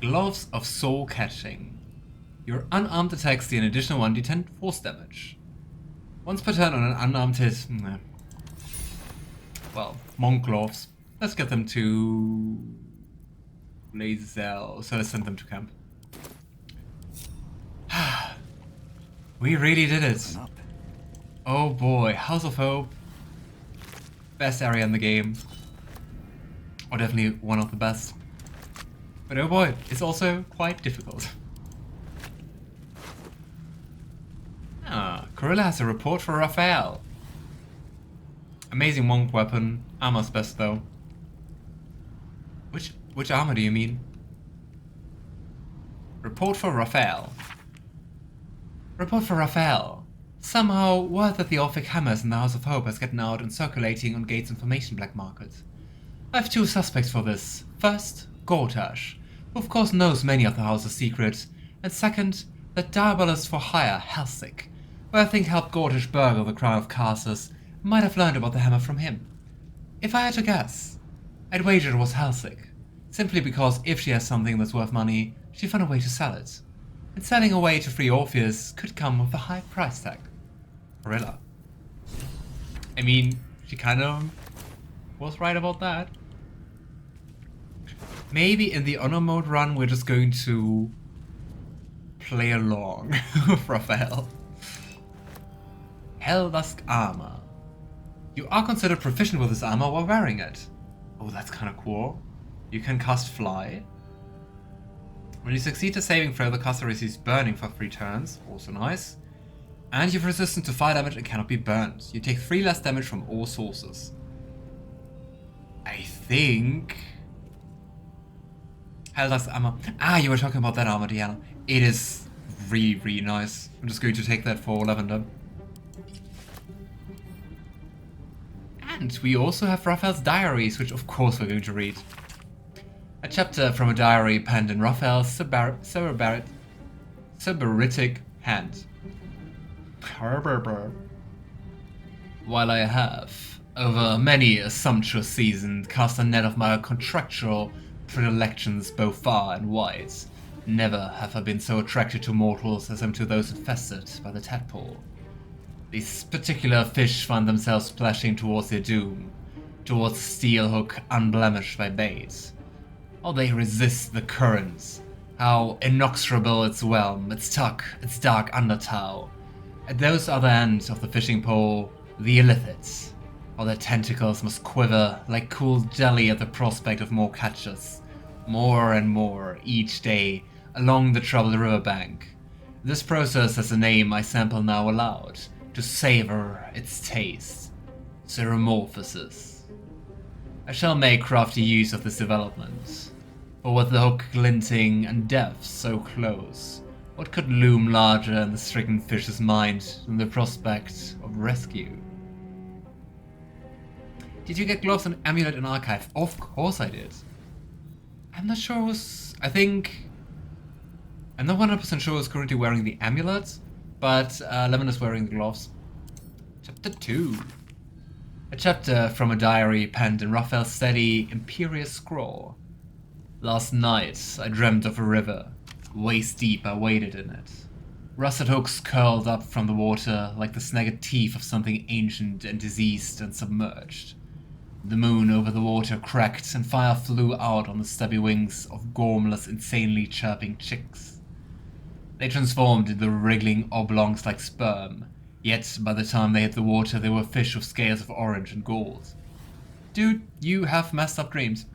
Gloves of Soul Catching. Your unarmed attacks deal an additional 1d10 force damage. Once per turn on an unarmed hit. Well, monk gloves. Let's get them to Lae'zel. So let's send them to camp. We really did it. Oh boy, House of Hope. Best area in the game. Or definitely one of the best. But oh boy, it's also quite difficult. Corilla has a report for Raphael. Amazing monk weapon. Armor's best though. Which armor do you mean? Report for Raphael. Report for Raphael. Somehow, word that the Orphic hammers in the House of Hope has gotten out and circulating on Gates information black market. I have two suspects for this. First, Gortash, who of course knows many of the House's secrets, and second, the diabolist for hire, Halsik, who I think helped Gortash burgle the crown of Karsus, might have learned about the hammer from him. If I had to guess, I'd wager it was Halsik, simply because if she has something that's worth money, she found a way to sell it. And selling away to free Orpheus could come with a high price tag. Corilla. I mean, she kind of was right about that. Maybe in the honor mode run we're just going to play along with Raphael. Helldusk armor. You are considered proficient with this armor while wearing it. Oh, that's kind of cool. You can cast Fly. When you succeed a saving throw, the caster receives burning for 3 turns, also nice. And you've resistance to fire damage and cannot be burned. You take 3 less damage from all sources. I think... Helldusk armor. Ah, you were talking about that armor, Diana. It is really, really nice. I'm just going to take that for Lavender. And we also have Raphael's diaries, which of course we're going to read. A chapter from a diary penned in Raphael's Cyberitic hand. While I have, over many a sumptuous season, cast a net of my contractual predilections both far and wide, never have I been so attracted to mortals as am to those infested by the tadpole. These particular fish find themselves splashing towards their doom, towards a steel hook unblemished by bait. How they resist the currents, how inexorable its whelm, its tuck, its dark undertow. At those other ends of the fishing pole, the illithids, how their tentacles must quiver like cool jelly at the prospect of more catches, more and more, each day, along the troubled riverbank. This process has a name I sample now aloud, to savor its taste. Ceremorphosis. I shall make crafty use of this development. For with the hook glinting and death so close, what could loom larger in the stricken fish's mind than the prospect of rescue? Did you get gloves and amulet in archive? Of course I did. I'm not sure I'm not 100% sure who's currently wearing the amulet, but Lemon is wearing the gloves. Chapter 2. A chapter from a diary penned in Raphael's steady, imperious scrawl. Last night, I dreamt of a river. Waist deep, I waded in it. Rusted hooks curled up from the water like the snagged teeth of something ancient and diseased and submerged. The moon over the water cracked and fire flew out on the stubby wings of gormless, insanely chirping chicks. They transformed into wriggling oblongs like sperm, yet by the time they hit the water they were fish with scales of orange and gold. Dude, you have messed up dreams.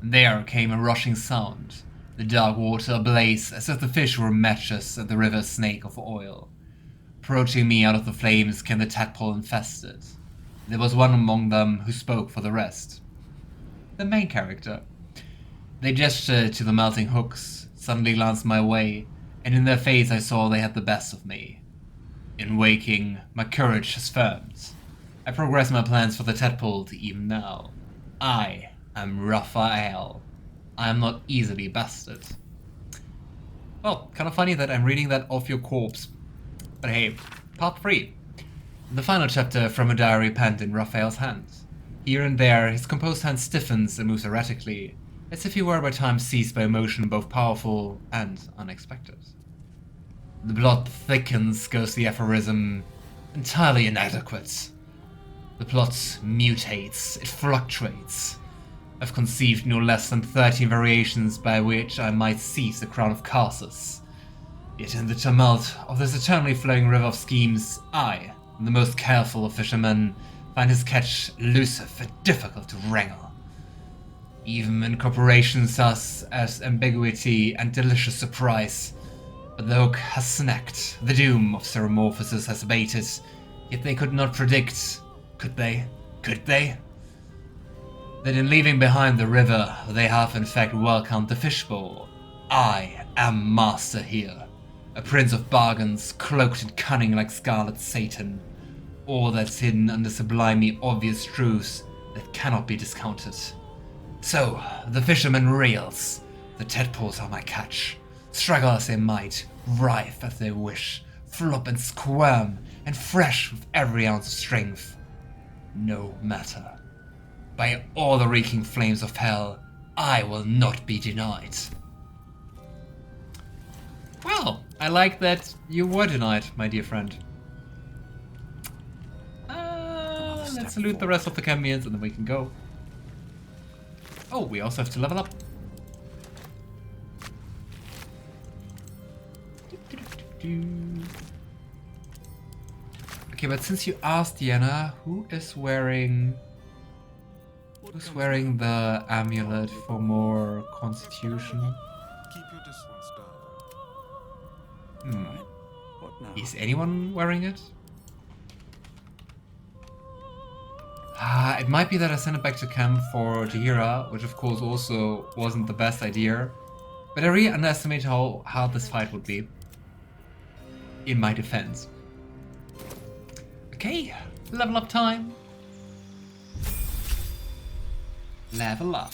There came a rushing sound, the dark water ablaze as if the fish were matches at the river's snake of oil. Approaching me out of the flames came the tadpole infested. There was one among them who spoke for the rest. The main character. They gestured to the melting hooks, suddenly glanced my way, and in their face I saw they had the best of me. In waking, my courage has firmed. I progress my plans for the tadpole to even now. I am Raphael. I am not easily bested. Well, kind of funny that I'm reading that off your corpse. But hey, part 3. The final chapter from a diary penned in Raphael's hand. Here and there, his composed hand stiffens and moves erratically. as if he were by times seized by emotion both powerful and unexpected. The plot thickens, goes the aphorism, entirely inadequate. The plot mutates, it fluctuates. I've conceived no less than 13 variations by which I might seize the crown of Karsus. Yet in the tumult of this eternally flowing river of schemes, I, the most careful of fishermen, find his catch elusive and difficult to wrangle. Even in corporations such as ambiguity and delicious surprise, but the hook has snacked, the doom of Ceremorphosis has abated, yet they could not predict, could they? Could they? That in leaving behind the river, they have in fact welcomed the fishbowl. I am master here, a prince of bargains, cloaked in cunning like scarlet Satan, all that's hidden under sublimely obvious truths that cannot be discounted. So, the fisherman reels, the tadpoles are my catch. Struggle as they might, writhe as they wish, flop and squirm, and fresh with every ounce of strength. No matter. By all the reeking flames of hell, I will not be denied. Well, I like that you were denied, my dear friend. Let's salute the rest of the champions and then we can go. Oh, we also have to level up. Okay, but since you asked, Diana, who's wearing the amulet for more constitution? Keep your distance, darling. What now? Is anyone wearing it? It might be that I sent it back to camp for Jaheira, which of course also wasn't the best idea. But I really underestimate how hard this fight would be. In my defense. Okay, level up time. Level up.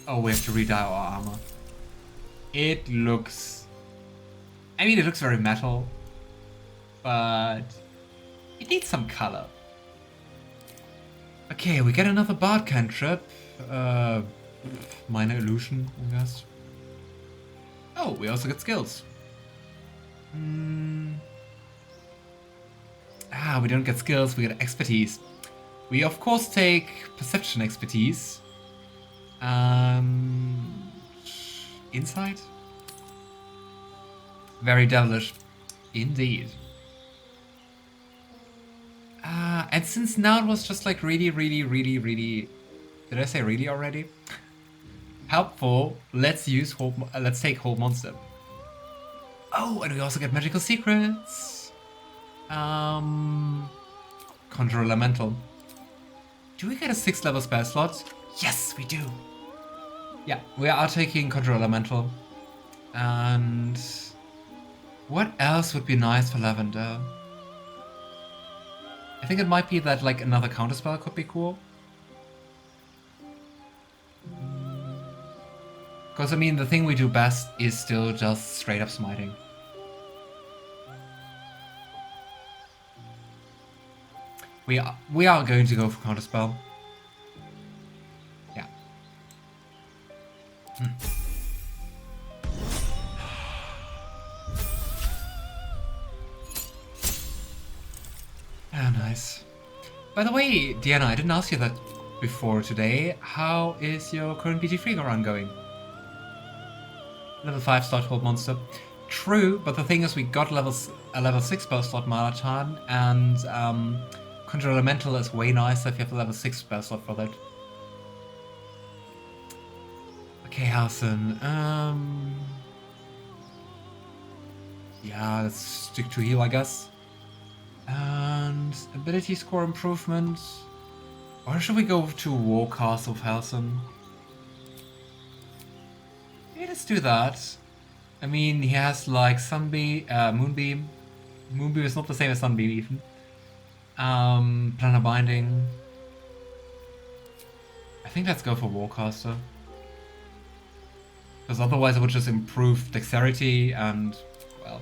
Oh, we have to redye our armor. It looks... I mean, it looks very metal. But... it needs some color. Okay, we get another bard cantrip. Minor illusion, I guess. Oh, we also get skills. We don't get skills, we get expertise. We of course take perception expertise. Insight? Very devilish. Indeed. And since now it was just like really... Did I say really already? Helpful. Let's take Hold Monster. Oh, and we also get magical secrets. Conjure Elemental. Do we get a 6th level spell slot? Yes, we do. Yeah, we are taking Conjure Elemental. And what else would be nice for Lavender? I think it might be that like another counterspell could be cool. Because I mean, the thing we do best is still just straight up smiting. We are going to go for counterspell. Yeah. Ah, nice. By the way, Diana, I didn't ask you that before today. How is your current BG3 run going? Level 5 slot Hold Monster. True, but the thing is we got a level 6 spell slot Malatan, and Conjure Elemental is way nicer if you have a level 6 spell slot for that. Okay, Halsin. Yeah, let's stick to heal, I guess. And ability score improvement. Or should we go to Warcast of Halsin? Yeah, let's do that. I mean, he has like Sunbeam, Moonbeam. Moonbeam is not the same as Sunbeam even. Planar Binding. I think let's go for Warcaster. Because otherwise it would just improve dexterity and, well.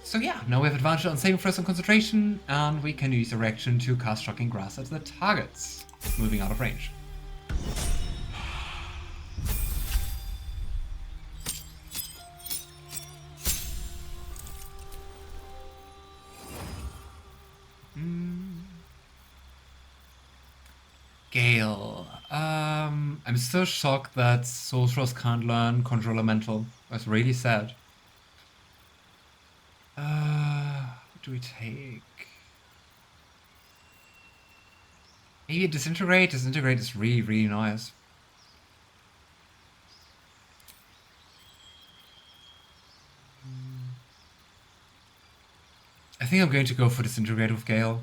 So yeah, now we have advantage on saving throws and concentration, and we can use a reaction to cast Shocking Grass at the targets, moving out of range. Gale. I'm so shocked that sorcerers can't learn Control Elemental. That's really sad. What do we take? Maybe Disintegrate? Disintegrate is really, really nice. I think I'm going to go for Disintegrate with Gale.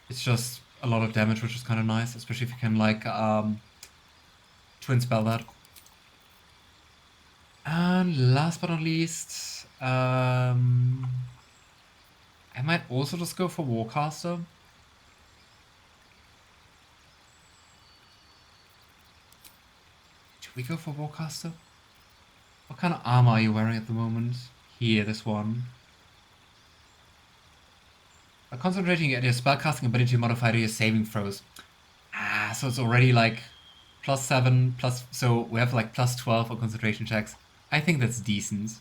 It's just a lot of damage, which is kind of nice, especially if you can, like, twin spell that. And last but not least, I might also just go for Warcaster. Should we go for Warcaster? What kind of armor are you wearing at the moment? Here, this one. By concentrating at your spellcasting ability modifier to your saving throws. So it's already like +7, so we have like +12 on concentration checks. I think that's decent.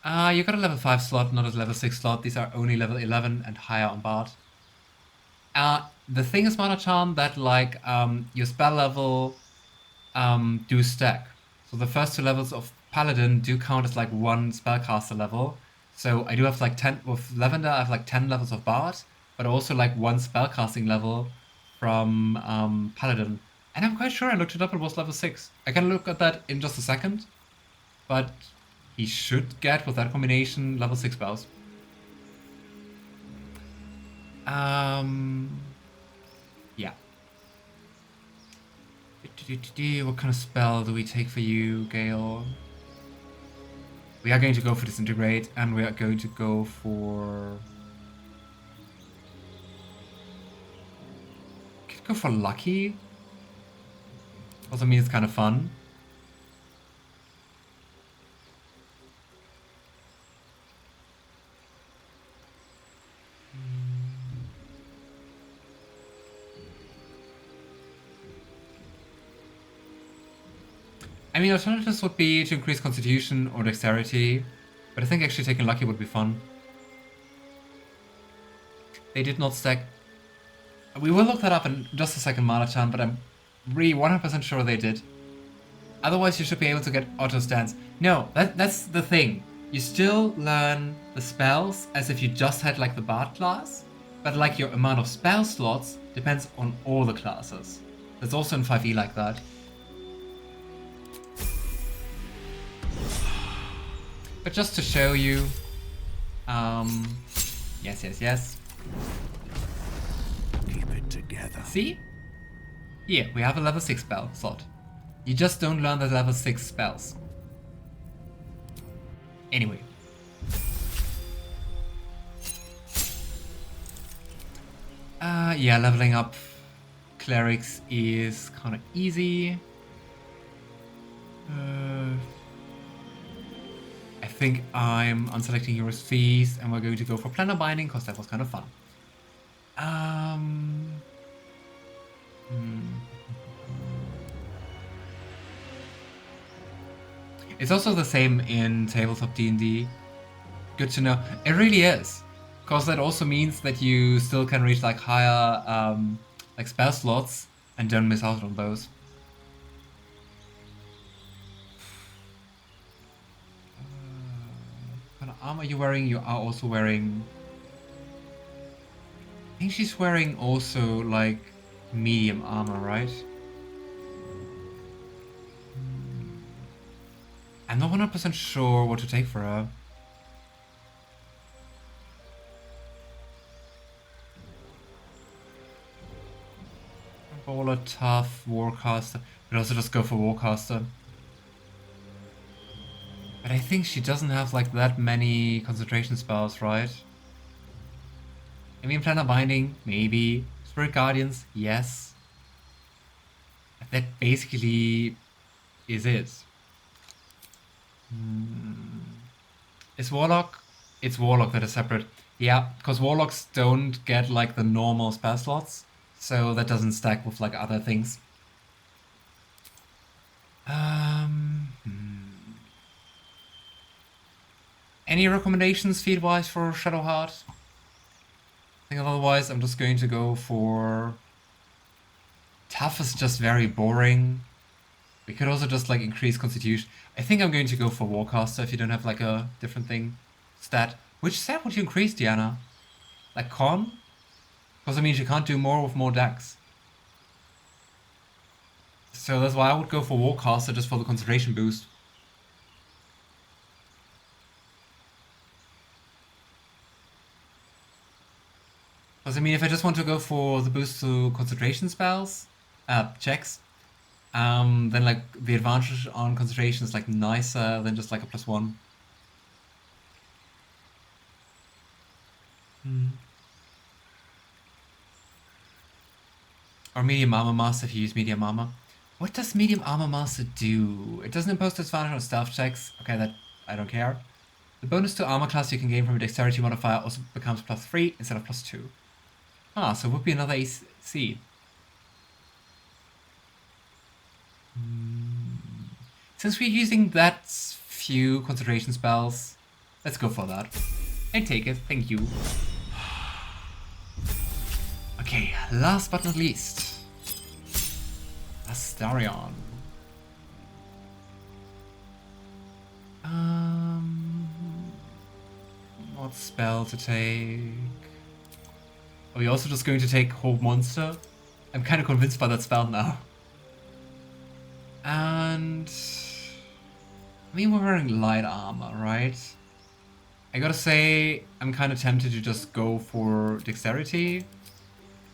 You got a level 5 slot, not a level 6 slot. These are only level 11 and higher on Bard. The thing is, Mana Charm, that like your spell level do stack. So the first 2 levels of Paladin do count as like 1 spellcaster level. So I do have like 10, with Lavender I have like 10 levels of Bard, but also like 1 spellcasting level from Paladin. And I'm quite sure I looked it up, it was level 6. I can look at that in just a second, but he should get, with that combination, level 6 spells. Yeah. What kind of spell do we take for you, Gale? We are going to go for Disintegrate, and we are going to go for... Could go for Lucky. Also means it's kind of fun. I mean, alternatives would be to increase Constitution or Dexterity, but I think actually taking Lucky would be fun. They did not stack. We will look that up in just a second, Mana-chan, but I'm really 100% sure they did. Otherwise, you should be able to get auto stance. No, that's the thing. You still learn the spells as if you just had like the Bard class, but like your amount of spell slots depends on all the classes. That's also in 5e like that. But just to show you, yes. Keep it together. See? Here, we have a level 6 spell slot. You just don't learn the level 6 spells. Anyway. Yeah, leveling up clerics is kind of easy. I think I'm unselecting Hero's Feast, and we're going to go for Planner Binding, because that was kind of fun. It's also the same in Tabletop D&D. Good to know. It really is, because that also means that you still can reach like higher like spell slots and don't miss out on those. What kind of armor are you wearing? You are also wearing... I think she's wearing also like medium armor, right? I'm not 100% sure what to take for her. Baller, tough, Warcaster. But also just go for Warcaster. But I think she doesn't have like that many concentration spells, right? I mean, Planner Binding, maybe. Spirit Guardians, yes. That basically is it. Is Warlock? It's Warlock that is separate. Yeah, because Warlocks don't get like the normal spell slots, so that doesn't stack with like other things. Any recommendations feed-wise for Shadowheart? I think otherwise I'm just going to go for Tough is just very boring. We could also just like increase constitution. I think I'm going to go for Warcaster if you don't have like a different thing stat. Which stat would you increase, Diana? Like con? Because that means you can't do more with more decks. So that's why I would go for Warcaster just for the concentration boost. Because I mean, if I just want to go for the boost to concentration spells, checks, then like the advantage on concentration is like nicer than just like a +1. Or medium armor master if you use medium armor. What does medium armor master do? It doesn't impose disadvantage on stealth checks. Okay, that I don't care. The bonus to armor class you can gain from a dexterity modifier also becomes +3 instead of +2. Ah, so it would be another AC. Since we're using that few concentration spells, let's go for that. I take it, thank you. Okay, last but not least, Astarion. What spell to take? Are we also just going to take Hope Monster? I'm kind of convinced by that spell now. And I mean, we're wearing light armor, right? I gotta say, I'm kind of tempted to just go for dexterity.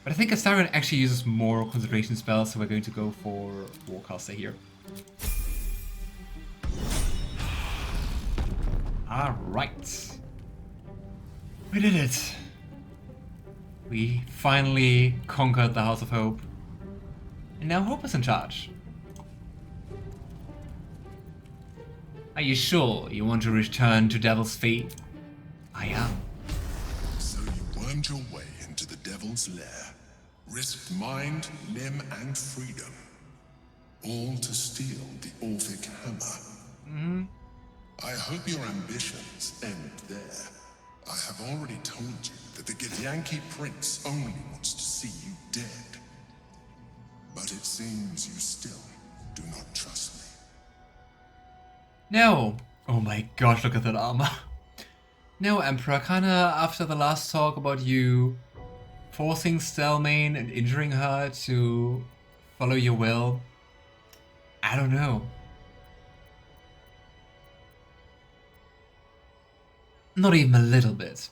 But I think Astarion actually uses more concentration spells, so we're going to go for Warcaster here. Alright. We did it. We finally conquered the House of Hope. And now Hope is in charge. Are you sure you want to return to Devil's Feet? I am. So you wormed your way into the Devil's Lair, risked mind, limb, and freedom, all to steal the Orphic Hammer. I hope your ambitions end there. I have already told you that the Githyanki Prince only wants to see you dead. But it seems you still do not trust me. No. Oh my gosh, look at that armor. No, Emperor, kinda after the last talk about you forcing Stelmane and injuring her to follow your will, I don't know. Not even a little bit.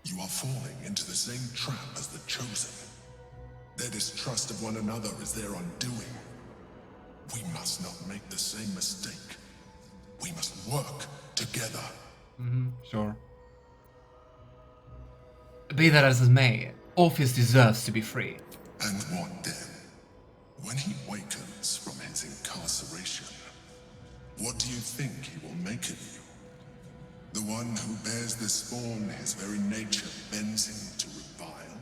You are falling into the same trap as the Chosen. Their distrust of one another is their undoing. We must not make the same mistake. We must work together. Sure. Be that as it may, Orpheus deserves to be free. And what then? When he wakens from his incarceration, what do you think he will make of you? The one who bears the spawn his very nature bends him to revile?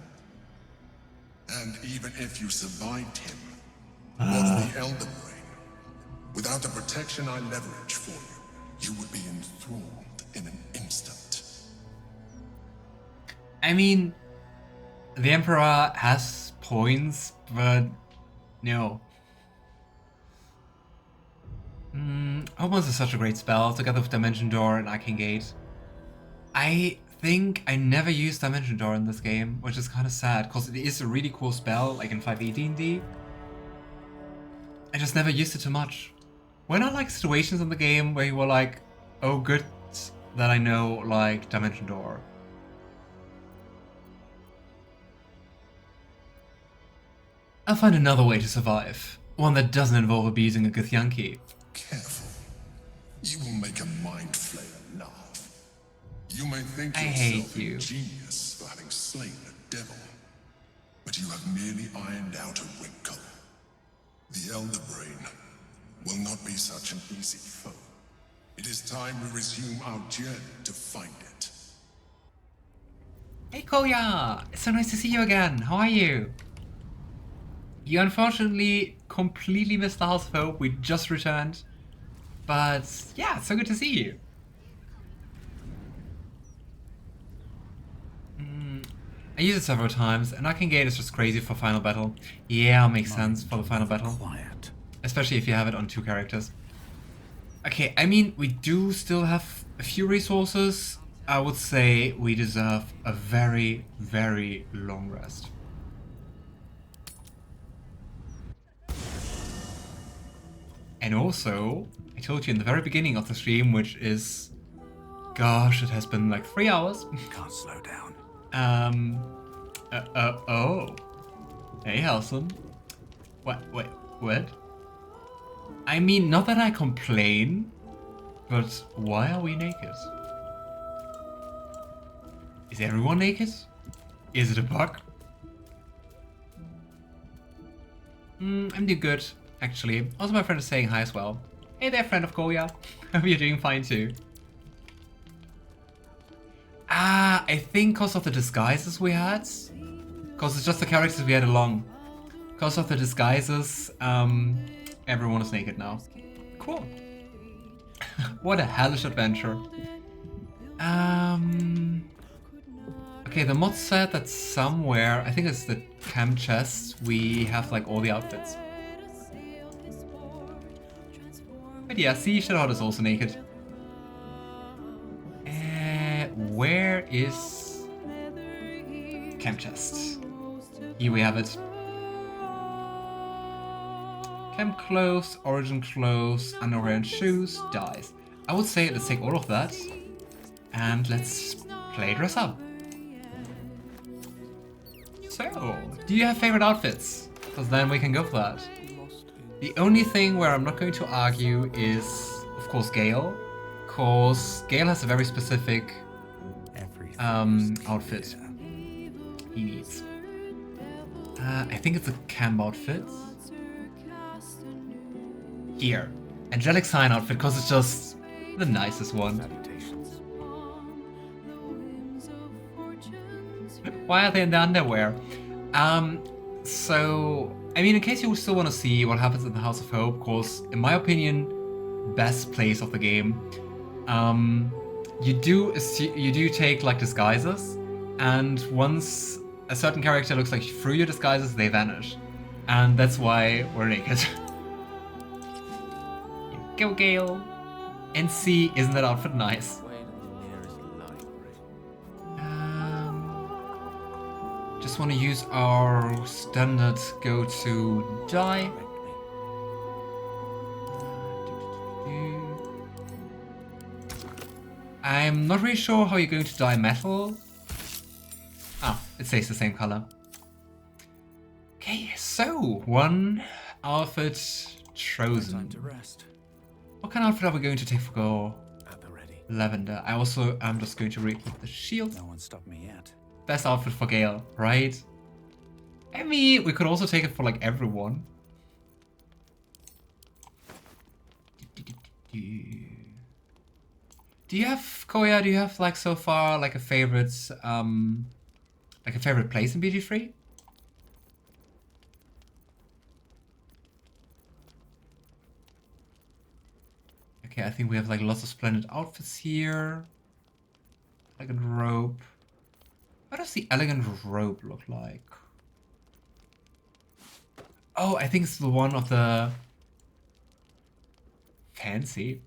And even if you survived him, what of the Elder Brain? Without the protection I leverage for you, you would be enthralled in an instant. I mean, the Emperor has points, but no. Homos is such a great spell, together with Dimension Door and Arcane Gate. I think I never used Dimension Door in this game, which is kind of sad, because it is a really cool spell, like in 5e D&D. I just never used it too much. Were not like situations in the game where you were like, oh good that I know like Dimension Door. I'll find another way to survive. One that doesn't involve abusing a Githyanki. Careful. You will make a Mindflayer laugh. You may think I yourself hate you. a genius for having slain a devil, but you have merely ironed out a wrinkle. The Elder Brain will not be such an easy foe. It is time we resume our journey to find it. Hey Koya! It's so nice to see you again. How are you? You unfortunately completely missed the House of Hope. We just returned. But yeah, it's so good to see you. I use it several times, and Arcane Gate is just crazy for final battle. Yeah, makes sense for the final battle. Quiet. Especially if you have it on 2 characters. Okay, I mean, we do still have a few resources. I would say we deserve a very, very long rest. And also, I told you in the very beginning of the stream, which is... Gosh, it has been like 3 hours. Can't slow down. Oh. Hey, Halsin. What? I mean, not that I complain, but why are we naked? Is everyone naked? Is it a bug? I'm doing good, actually. Also, my friend is saying hi as well. Hey there, friend of Goya. Hope you're doing fine too. I think because of the disguises we had. Because it's just the characters we had along. Because of the disguises, everyone is naked now. Cool. What a hellish adventure. Okay, the mod said that somewhere, I think it's the camp chest, we have like all the outfits. But yeah, see, Shadowheart is also naked. Where is camp chest? Here we have it. Camp clothes, origin clothes, underwear and shoes, dice. I would say let's take all of that and let's play dress up. So, do you have favorite outfits? Because then we can go for that. The only thing where I'm not going to argue is, of course, Gale. Because Gale has a very specific outfit he needs. I think it's a camp outfit. Here. Angelic Sign outfit, because it's just the nicest one. Why are they in the underwear? So, I mean, in case you still want to see what happens in the House of Hope, because, in my opinion, best place of the game, you do take, like, disguises, and once a certain character looks like through your disguises, they vanish. And that's why we're naked. Go, Gale! And see, isn't that outfit nice? Just want to use our standard go-to die. I'm not really sure how you're going to dye metal. Ah, it stays the same color. Okay, so one outfit chosen. Time to rest. What kind of outfit are we going to take for go? At the ready. Lavender. I also am just going to read with the shield. No one stopped me yet. Best outfit for Gale, right? I mean, we could also take it for like everyone. Do you have, Koya, do you have like so far like a favorite place in BG3? Okay, I think we have like lots of splendid outfits here. Elegant robe. What does the elegant robe look like? Oh, I think it's the one of the... Fancy.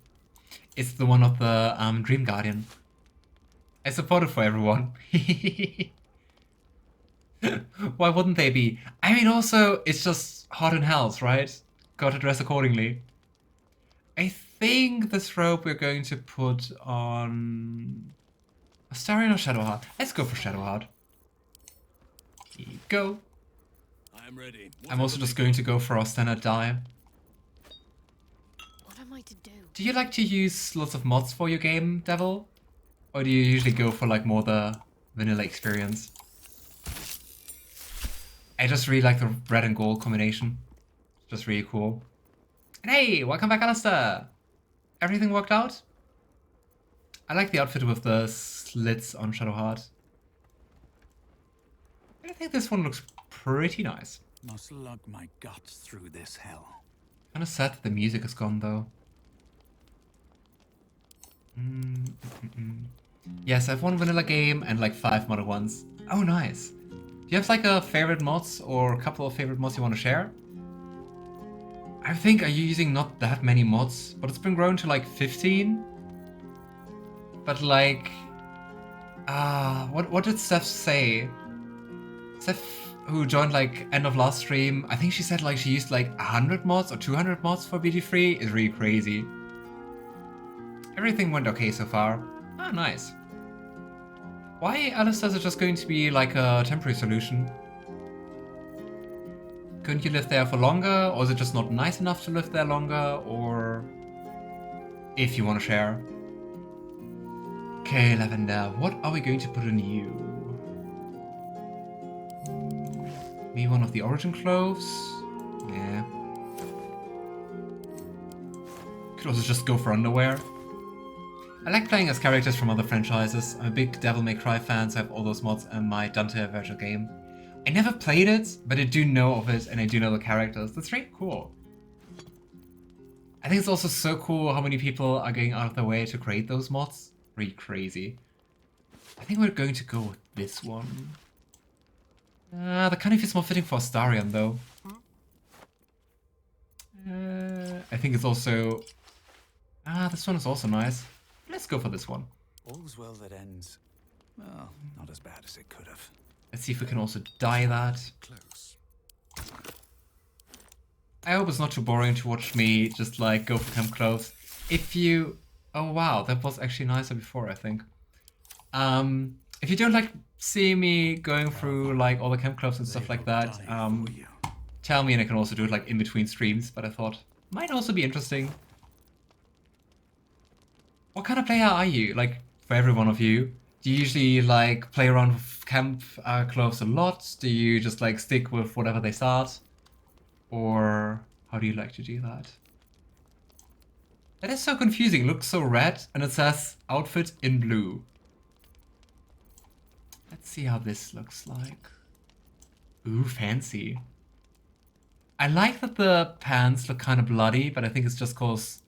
It's the one of the Dream Guardian. I support it for everyone. Why wouldn't they be? I mean, also, it's just hot in Hells, right? Gotta dress accordingly. I think this robe we're going to put on... Astarion or Shadowheart? Let's go for Shadowheart. Here you go. I'm ready. I'm also just going to go for our standard die. What am I to do? Do you like to use lots of mods for your game, Devil? Or do you usually go for like more the vanilla experience? I just really like the red and gold combination. It's just really cool. And hey, welcome back, Alistair! Everything worked out? I like the outfit with the slits on Shadowheart. I think this one looks pretty nice. Must lug my guts through this hell. Kinda sad that the music is gone though. Yes, I have one vanilla game and like 5 modded ones. Oh, nice. Do you have like a favorite mods or a couple of favorite mods you want to share? I think are you using not that many mods, but it's been grown to like 15. But like, what did Steph say? Steph, who joined like end of last stream, I think she said like she used like 100 mods or 200 mods for BG3. Is really crazy. Everything went okay so far. Ah, nice. Why, Alistair, is it just going to be like a temporary solution? Couldn't you live there for longer, or is it just not nice enough to live there longer, or if you want to share? Okay, Lavender, what are we going to put in you? Maybe one of the origin cloves? Yeah. Could also just go for underwear. I like playing as characters from other franchises. I'm a big Devil May Cry fan, so I have all those mods in my Dante virtual game. I never played it, but I do know of it and I do know the characters. That's really cool. I think it's also so cool how many people are going out of their way to create those mods. Really crazy. I think we're going to go with this one. The cunning is more fitting for Astarion though. I think it's also... this one is also nice. Let's go for this one. All's well that ends. Well, not as bad as it could have. Let's see if we can also dye that. Close. I hope it's not too boring to watch me just like go for temp clothes. If you... Oh wow, that was actually nicer before, I think. If you don't like seeing me going through like all the camp clubs and stuff like that, tell me and I can also do it like in between streams, but I thought might also be interesting. What kind of player are you? Like, for every one of you, do you usually like play around with camp clothes a lot? Do you just like stick with whatever they start? Or how do you like to do that? That is so confusing. It looks so red and it says outfit in blue. Let's see how this looks like. Ooh, fancy. I like that the pants look kind of bloody, but I think it's just cause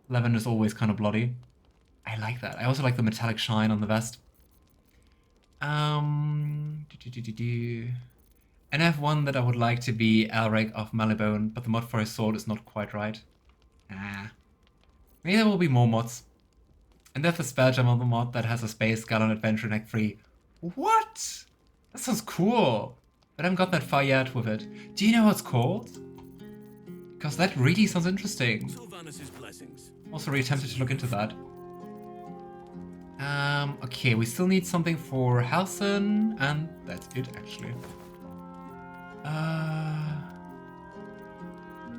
Lavender's always kind of bloody. I like that. I also like the metallic shine on the vest. And I have one that I would like to be Elric of Malibone, but the mod for his sword is not quite right. Maybe there will be more mods. And there's the Spelljammer mod that has a space Gallon Adventure in Act 3. What? That sounds cool. But I haven't got that far yet with it. Do you know what it's called? Because that really sounds interesting. Sylvanus' blessings. Also really tempted to look into that. Okay, we still need something for Halsin, and that's it actually.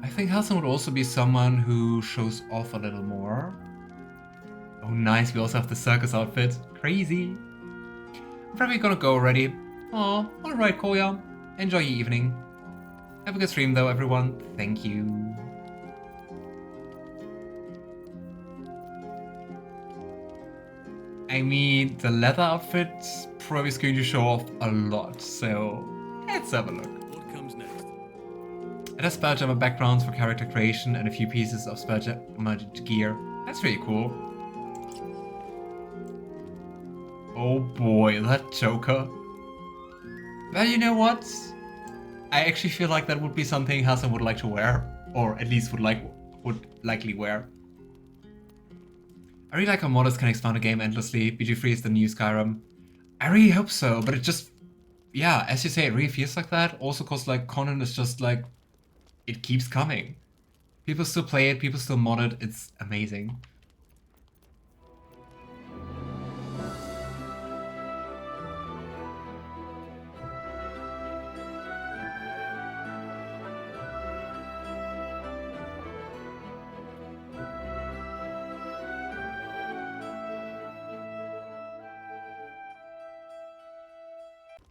I think Halsin would also be someone who shows off a little more. Oh nice, we also have the circus outfit. Crazy. I'm probably gonna go already. Aw, alright Koya. Enjoy your evening. Have a good stream though everyone. Thank you. I mean, the leather outfit probably is going to show off a lot, so let's have a look. What comes next? It has Spelljammer backgrounds for character creation and a few pieces of Spelljammer gear. That's really cool. Oh boy, that Joker. Well, you know what? I actually feel like that would be something Halsin would like to wear, or at least would likely wear. I really like how modders can expand a game endlessly. BG3 is the new Skyrim. I really hope so, but it just, yeah, as you say, it really feels like that. Also cause like content is just like, it keeps coming. People still play it, people still mod it, it's amazing.